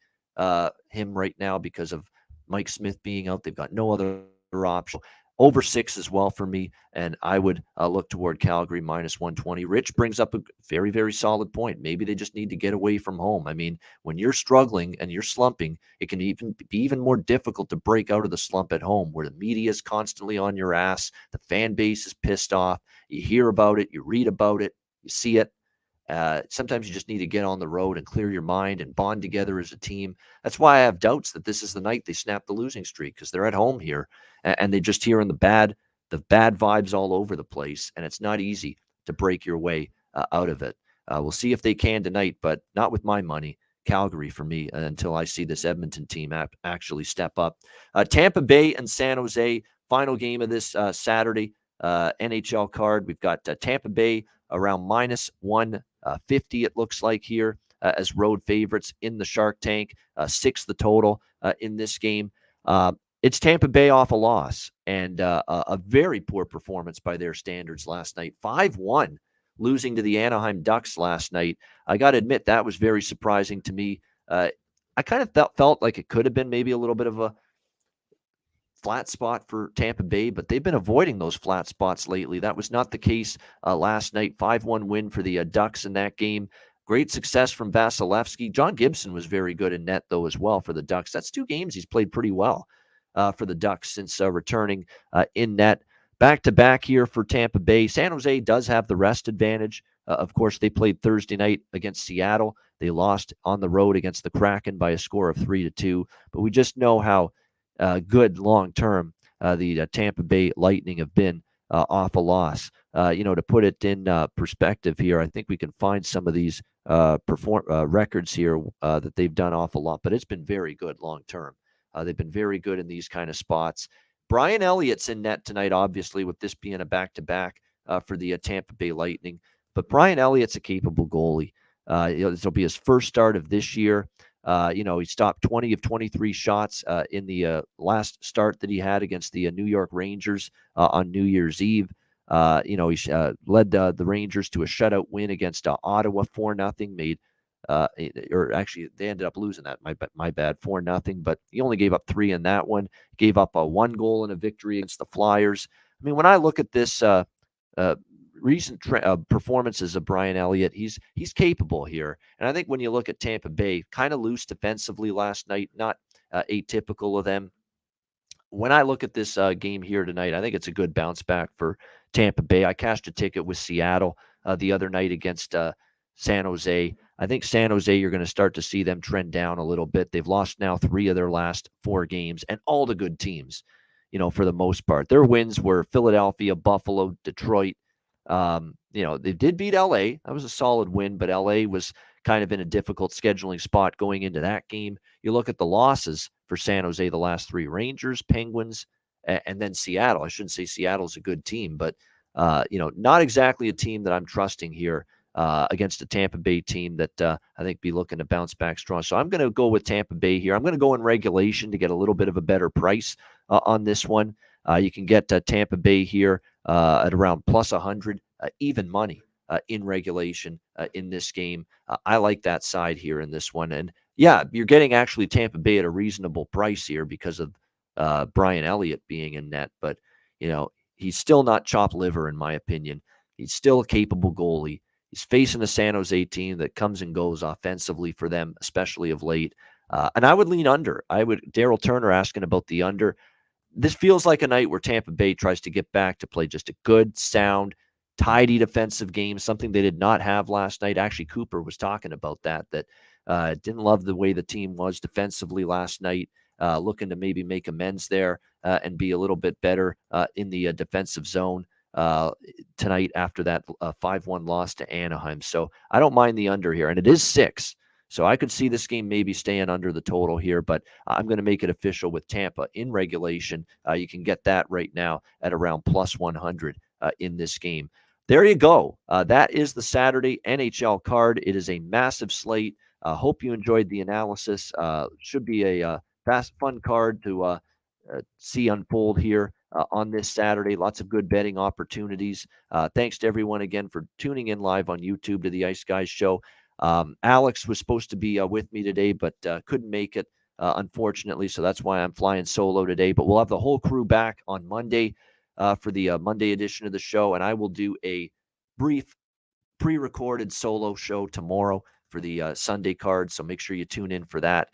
him right now because of Mike Smith being out. They've got no other option. Over 6 as well for me, and I would look toward Calgary minus 120. Rich brings up a very, very solid point. Maybe they just need to get away from home. I mean, when you're struggling and you're slumping, it can even be even more difficult to break out of the slump at home where the media is constantly on your ass. The fan base is pissed off. You hear about it. You read about it. You see it. Sometimes you just need to get on the road and clear your mind and bond together as a team. That's why I have doubts that this is the night they snap the losing streak, because they're at home here and they just hearing the bad vibes all over the place, and it's not easy to break your way out of it. We'll see if they can tonight, but not with my money. Calgary for me until I see this Edmonton team actually step up. Tampa Bay and San Jose, final game of this Saturday NHL card. We've got Tampa Bay around minus 150, it looks like here, as road favorites in the Shark Tank. 6 the total in this game. It's Tampa Bay off a loss and a very poor performance by their standards last night. 5-1, losing to the Anaheim Ducks last night. I got to admit, that was very surprising to me. I kind of felt like it could have been maybe a little bit of flat spot for Tampa Bay, but they've been avoiding those flat spots lately. That was not the case last night. 5-1 win for the Ducks in that game. Great success from Vasilevsky. John Gibson was very good in net, though, as well for the Ducks. That's 2 games he's played pretty well for the Ducks since returning in net. Back-to-back here for Tampa Bay. San Jose does have the rest advantage. Of course, they played Thursday night against Seattle. They lost on the road against the Kraken by a score of 3-2. But we just know how good long-term the Tampa Bay Lightning have been off a loss. To put it in perspective here, I think we can find some of these records here that they've done off a lot, but it's been very good long-term. They've been very good in these kind of spots. Brian Elliott's in net tonight, obviously, with this being a back-to-back for the Tampa Bay Lightning. But Brian Elliott's a capable goalie. This will be his first start of this year. He stopped 20 of 23 shots in the last start that he had against the New York Rangers on New Year's Eve. He led the Rangers to a shutout win against Ottawa 4-0. Or actually, they ended up losing that. My bad, 4-0. But he only gave up 3 in that one. Gave up 1 goal in a victory against the Flyers. I mean, when I look at this recent performances of Brian Elliott, he's capable here. And I think when you look at Tampa Bay, kind of loose defensively last night, not atypical of them. When I look at this game here tonight, I think it's a good bounce back for Tampa Bay. I cashed a ticket with Seattle the other night against San Jose. I think San Jose, you're going to start to see them trend down a little bit. They've lost now 3 of their last 4 games, and all the good teams, for the most part. Their wins were Philadelphia, Buffalo, Detroit. They did beat LA. That was a solid win, but LA was kind of in a difficult scheduling spot going into that game. You look at the losses for San Jose, the last 3: Rangers, Penguins, and then Seattle. I shouldn't say Seattle's a good team, but not exactly a team that I'm trusting here against a Tampa Bay team that I think be looking to bounce back strong. So I'm going to go with Tampa Bay here. I'm going to go in regulation to get a little bit of a better price on this one. You can get Tampa Bay here at around plus 100, even money in regulation in this game. I like that side here in this one. And yeah, you're getting actually Tampa Bay at a reasonable price here because of Brian Elliott being in net. But, he's still not chopped liver, in my opinion. He's still a capable goalie. He's facing a San Jose team that comes and goes offensively for them, especially of late. And I would lean under. Daryl Turner asking about the under. This feels like a night where Tampa Bay tries to get back to play just a good, sound, tidy defensive game, something they did not have last night. Actually, Cooper was talking about that didn't love the way the team was defensively last night, looking to maybe make amends there and be a little bit better in the defensive zone tonight after that 5-1 loss to Anaheim. So I don't mind the under here, and it is 6. So I could see this game maybe staying under the total here, but I'm going to make it official with Tampa in regulation. You can get that right now at around plus 100 in this game. There you go. That is the Saturday NHL card. It is a massive slate. Hope you enjoyed the analysis. Should be a fun card to see unfold here on this Saturday. Lots of good betting opportunities. Thanks to everyone again for tuning in live on YouTube to the Ice Guys show. Alex was supposed to be with me today, but couldn't make it, unfortunately. So that's why I'm flying solo today. But we'll have the whole crew back on Monday for the Monday edition of the show. And I will do a brief pre-recorded solo show tomorrow for the Sunday card. So make sure you tune in for that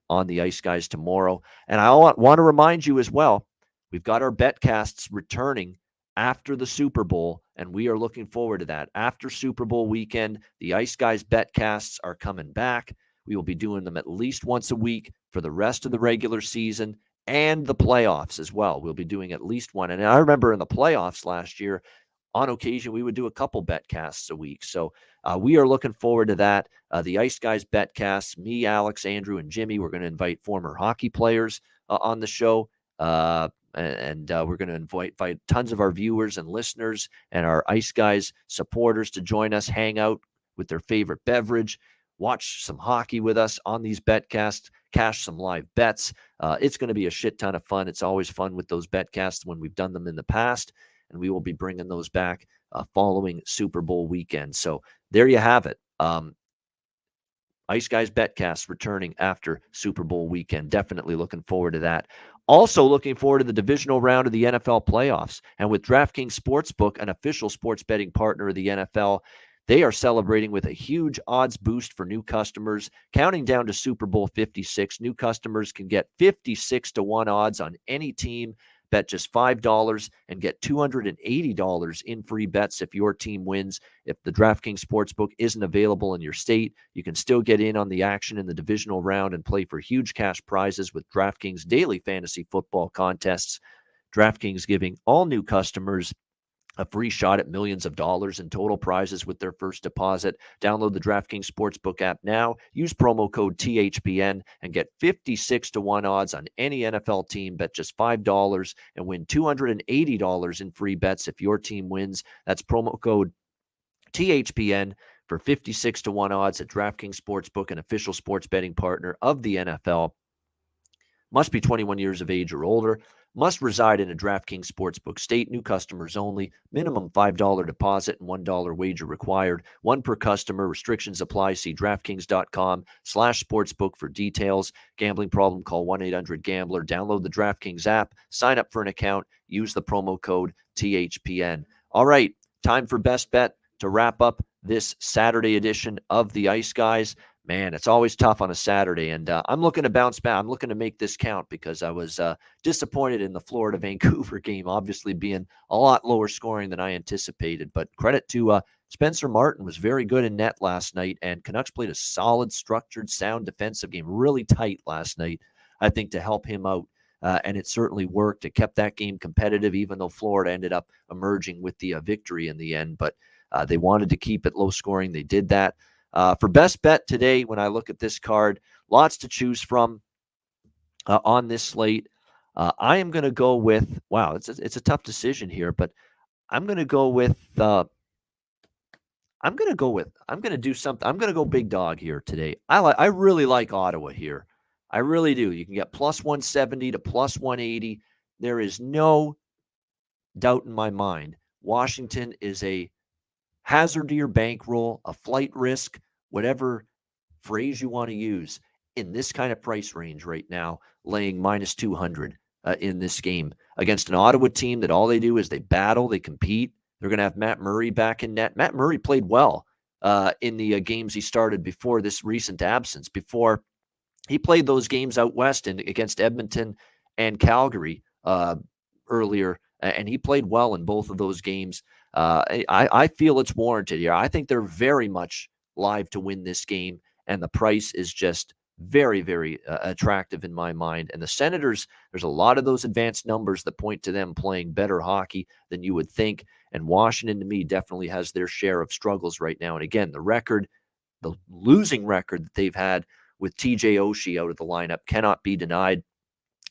on the Ice Guys tomorrow. And I want to remind you as well, we've got our betcasts returning after the Super Bowl, and we are looking forward to that. After Super Bowl weekend, the Ice Guys betcasts are coming back. We will be doing them at least once a week for the rest of the regular season and the playoffs as well. We'll be doing at least one. And I remember in the playoffs last year, on occasion, we would do a couple betcasts a week. So we are looking forward to that. The Ice Guys betcasts, me, Alex, Andrew, and Jimmy. We're going to invite former hockey players on the show. And we're going to invite tons of our viewers and listeners and our Ice Guys supporters to join us, hang out with their favorite beverage, watch some hockey with us on these betcasts, cash some live bets. It's going to be a shit ton of fun. It's always fun with those betcasts when we've done them in the past, and we will be bringing those back following Super Bowl weekend. So there you have it. Ice Guys betcast returning after Super Bowl weekend. Definitely looking forward to that. Also looking forward to the divisional round of the NFL playoffs. And with DraftKings Sportsbook, an official sports betting partner of the NFL, they are celebrating with a huge odds boost for new customers. Counting down to Super Bowl 56, new customers can get 56 to 1 odds on any team. Bet just $5 and get $280 in free bets if your team wins. If the DraftKings Sportsbook isn't available in your state, you can still get in on the action in the divisional round and play for huge cash prizes with DraftKings daily fantasy football contests. DraftKings giving all new customers a free shot at millions of dollars in total prizes with their first deposit. Download the DraftKings Sportsbook app now. Use promo code THPN and get 56 to 1 odds on any NFL team. Bet just $5 and win $280 in free bets if your team wins. That's promo code THPN for 56 to 1 odds at DraftKings Sportsbook, an official sports betting partner of the NFL. Must be 21 years of age or older. Must reside in a DraftKings Sportsbook state. New customers only. Minimum $5 deposit and $1 wager required. One per customer. Restrictions apply. See DraftKings.com/sportsbook for details. Gambling problem? Call 1-800-GAMBLER. Download the DraftKings app. Sign up for an account. Use the promo code THPN. All right, time for Best Bet to wrap up this Saturday edition of the Ice Guys. Man, it's always tough on a Saturday, and I'm looking to bounce back. I'm looking to make this count because I was disappointed in the Florida-Vancouver game, obviously being a lot lower scoring than I anticipated. But credit to Spencer Martin, was very good in net last night, and Canucks played a solid, structured, sound defensive game, really tight last night, I think, to help him out. And it certainly worked. It kept that game competitive, even though Florida ended up emerging with the victory in the end. But they wanted to keep it low scoring. They did that. For Best Bet today, when I look at this card, lots to choose from on this slate. I am going to go with, wow, it's a tough decision here, but I'm going to go with, I'm going to do something. I'm going to go big dog here today. I really like Ottawa here. I really do. You can get plus 170 to plus 180. There is no doubt in my mind. Washington is a hazard to your bankroll, a flight risk, whatever phrase you want to use, in this kind of price range right now, laying minus 200 in this game against an Ottawa team that all they do is they battle, they compete. They're going to have Matt Murray back in net. Matt Murray played well in the games he started before this recent absence, before he played those games out west against Edmonton and Calgary earlier, and he played well in both of those games. I feel it's warranted here. I think they're very much live to win this game, and the price is just very, very attractive in my mind. And the Senators, there's a lot of those advanced numbers that point to them playing better hockey than you would think. And Washington, to me, definitely has their share of struggles right now. And again, the losing record that they've had with TJ Oshie out of the lineup cannot be denied.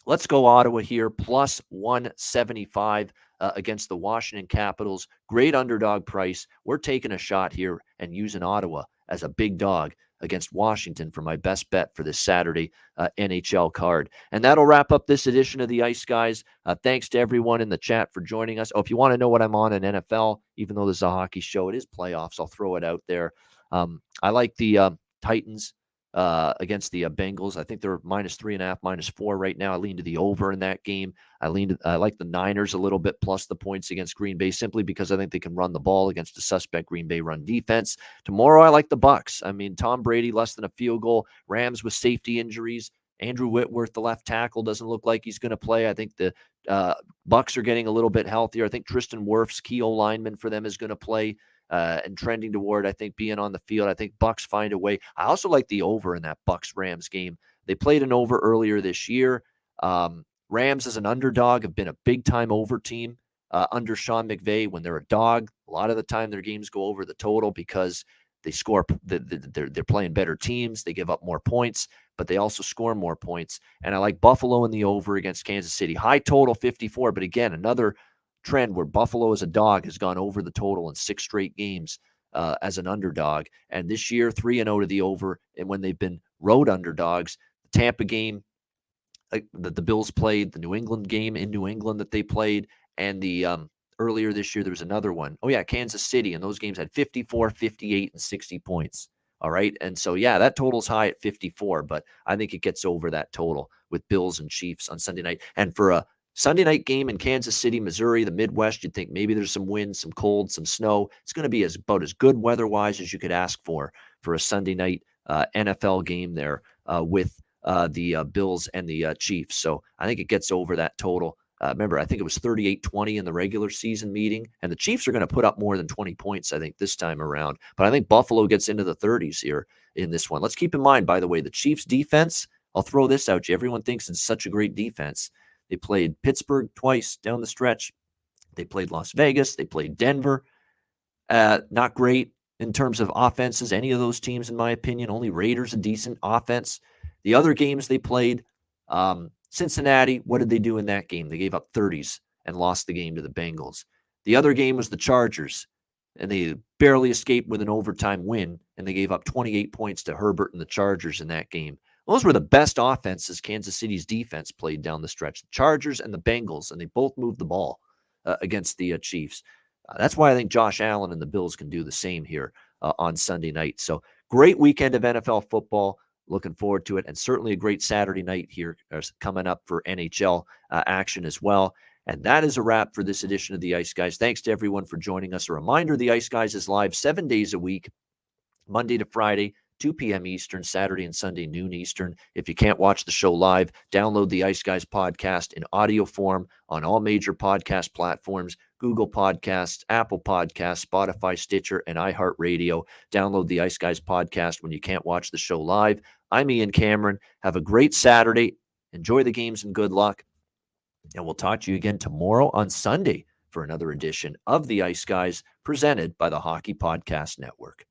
Let's go Ottawa here, plus 175 against the Washington Capitals. Great underdog price. We're taking a shot here and using Ottawa as a big dog against Washington for my best bet for this Saturday NHL card. And that'll wrap up this edition of the Ice Guys. Thanks to everyone in the chat for joining us. Oh, if you want to know what I'm on in NFL, even though this is a hockey show, it is playoffs. I'll throw it out there. I like the Titans against the Bengals. I think they're minus 3.5, minus 4 right now. I lean to the over in that game. I like the Niners a little bit plus the points against Green Bay, simply because I think they can run the ball against a suspect Green Bay run defense. Tomorrow, I like the Bucks. I mean, Tom Brady less than a field goal. Rams with safety injuries. Andrew Whitworth, the left tackle, doesn't look like he's going to play. I think the Bucks are getting a little bit healthier. I think Tristan Wirfs, key lineman for them, is going to play. And trending toward, I think, being on the field. I think Bucks find a way. I also like the over in that Bucks-Rams game. They played an over earlier this year. Rams as an underdog have been a big-time over team under Sean McVay. When they're a dog, a lot of the time their games go over the total because they score. They're playing better teams. They give up more points, but they also score more points. And I like Buffalo in the over against Kansas City. High total 54, but again, another trend where Buffalo as a dog has gone over the total in 6 straight games as an underdog. And this year, 3-0 to the over. And when they've been road underdogs, the Tampa game that the Bills played, the New England game in New England that they played, and the earlier this year, there was another one. Oh, yeah, Kansas City. And those games had 54, 58, and 60 points. All right. And so, yeah, that total's high at 54, but I think it gets over that total with Bills and Chiefs on Sunday night. And for a Sunday night game in Kansas City, Missouri, the Midwest, you'd think maybe there's some wind, some cold, some snow. It's going to be about as good weather-wise as you could ask for a Sunday night NFL game there with the Bills and the Chiefs. So I think it gets over that total. Remember, I think it was 38-20 in the regular season meeting, and the Chiefs are going to put up more than 20 points, I think, this time around. But I think Buffalo gets into the 30s here in this one. Let's keep in mind, by the way, the Chiefs' defense, I'll throw this out to you. Everyone thinks it's such a great defense. They played Pittsburgh twice down the stretch. They played Las Vegas. They played Denver. Not great in terms of offenses, any of those teams, in my opinion. Only Raiders a decent offense. The other games they played, Cincinnati, what did they do in that game? They gave up 30s and lost the game to the Bengals. The other game was the Chargers, and they barely escaped with an overtime win, and they gave up 28 points to Herbert and the Chargers in that game. Those were the best offenses Kansas City's defense played down the stretch. The Chargers and the Bengals, and they both moved the ball against the Chiefs. That's why I think Josh Allen and the Bills can do the same here on Sunday night. So great weekend of NFL football. Looking forward to it, and certainly a great Saturday night here coming up for NHL action as well. And that is a wrap for this edition of the Ice Guys. Thanks to everyone for joining us. A reminder, the Ice Guys is live 7 days a week, Monday to Friday, 2 p.m. Eastern, Saturday and Sunday, noon Eastern. If you can't watch the show live, download the Ice Guys podcast in audio form on all major podcast platforms, Google Podcasts, Apple Podcasts, Spotify, Stitcher, and iHeartRadio. Download the Ice Guys podcast when you can't watch the show live. I'm Ian Cameron. Have a great Saturday. Enjoy the games and good luck. And we'll talk to you again tomorrow on Sunday for another edition of the Ice Guys presented by the Hockey Podcast Network.